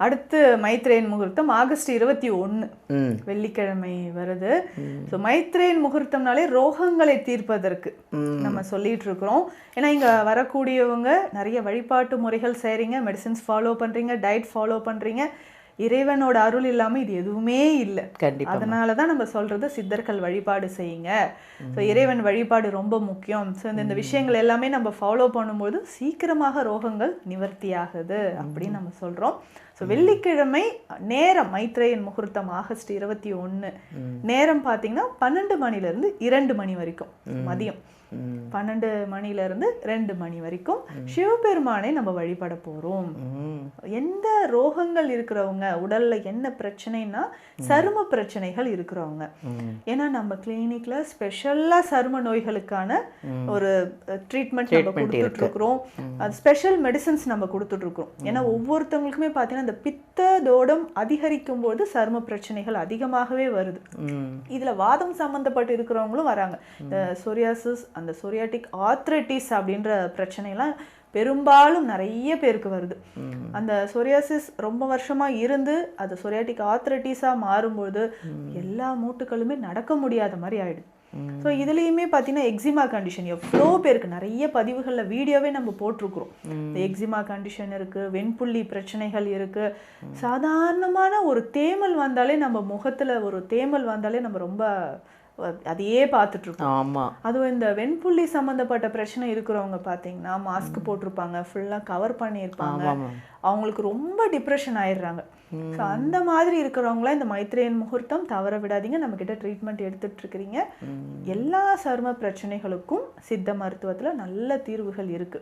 அடுத்து மைத்ரேயன் முகூர்த்தம் ஆகஸ்ட் 21 வெள்ளிக்கிழமை வருது. ஸோ மைத்ரேயன் முகூர்த்தம்னாலே ரோகங்களை தீர்ப்பதற்கு நம்ம சொல்லிட்டு இருக்கிறோம். ஏன்னா இங்க வரக்கூடியவங்க நிறைய வழிபாட்டு முறைகள் செய்றீங்க, மெடிசின்ஸ் ஃபாலோ பண்றீங்க, டயட் ஃபாலோ பண்றீங்க. இறைவனோட அருள் இல்லாம இது எதுவுமே இல்லை. அதனாலதான் நம்ம சொல்றது சித்தர்கள் வழிபாடு செய்யுங்க. ஸோ இறைவன் வழிபாடு ரொம்ப முக்கியம். ஸோ இந்த விஷயங்கள் எல்லாமே நம்ம ஃபாலோ பண்ணும்போது சீக்கிரமாக ரோகங்கள் நிவர்த்தி ஆகுது அப்படின்னு நம்ம சொல்றோம். ஸோ வெள்ளிக்கிழமை நேரம் மைத்ரேயன் முகூர்த்தம் ஆகஸ்ட் 21 நேரம் பார்த்தீங்கன்னா 12 மணிலேருந்து 2 மணி வரைக்கும் மதியம் 12 மணிலேருந்து 2 மணி வரைக்கும் சிவபெருமானை நம்ம வழிபட போறோம். எந்த ரோகங்கள் இருக்கிறவங்க, உடல்ல என்ன பிரச்சனைனா சரும பிரச்சனைகள் இருக்கிறவங்க, ஏன்னா நம்ம கிளினிக்ல ஸ்பெஷலா சரும நோய்களுக்கான ஒரு ட்ரீட்மெண்ட் நம்ம கொடுத்துட்டு இருக்கிறோம். அது ஸ்பெஷல் மெடிசன்ஸ் நம்ம கொடுத்துட்டு இருக்கிறோம். ஏன்னா ஒவ்வொருத்தவங்களுக்குமே பார்த்தீங்கன்னா இந்த பித்த தோடம் அதிகரிக்கும் போது சரும பிரச்சனைகள் அதிகமாகவே வருது. இதுல வாதம் சம்பந்தப்பட்டு இருக்கிறவங்களும் வராங்க. இந்த சொரியாசிஸ், அந்த சொரியாட்டிக் ஆர்த்ரைட்டிஸ் அப்படின்ற பிரச்சனைலாம் பெரும்பாலும் நிறைய பேருக்கு வருது. அந்த சொரியாசிஸ் ரொம்ப வருஷமா இருந்து அது சொரியாட்டிக் ஆர்த்ரைட்டிஸா மாறும்போது எல்லா மூட்டுகளுமே நடக்க முடியாத மாதிரி ஆயிடுது. ஸோ இதுலேயுமே பார்த்தீங்கன்னா எக்ஸிமா கண்டிஷன் எவ்வளோ பேருக்கு நிறைய பதிவுகளில் வீடியோவே நம்ம போட்டிருக்கிறோம். இந்த எக்ஸிமா கண்டிஷன் இருக்குது, வெண்புள்ளி பிரச்சனைகள் இருக்குது. சாதாரணமான ஒரு தேமல் வந்தாலே, நம்ம முகத்தில் ஒரு தேமல் வந்தாலே நம்ம ரொம்ப அதையே பார்த்துட்டு இருக்கோம். ஆமாம், அதுவும் இந்த வெண்புள்ளி சம்மந்தப்பட்ட பிரச்சனை இருக்கிறவங்க பார்த்தீங்கன்னா மாஸ்க் போட்டிருப்பாங்க, ஃபுல்லாக கவர் பண்ணியிருப்பாங்க, அவங்களுக்கு ரொம்ப டிப்ரெஷன் ஆயிடுறாங்க. ஸோ அந்த மாதிரி இருக்கிறவங்களாம் இந்த மைத்ரேயன் முகூர்த்தம் தவற விடாதீங்க. நம்ம கிட்ட ட்ரீட்மெண்ட் எடுத்துட்டு இருக்கிறீங்க. எல்லா சரும பிரச்சனைகளுக்கும் சித்த மருத்துவத்தில் நல்ல தீர்வுகள் இருக்கு.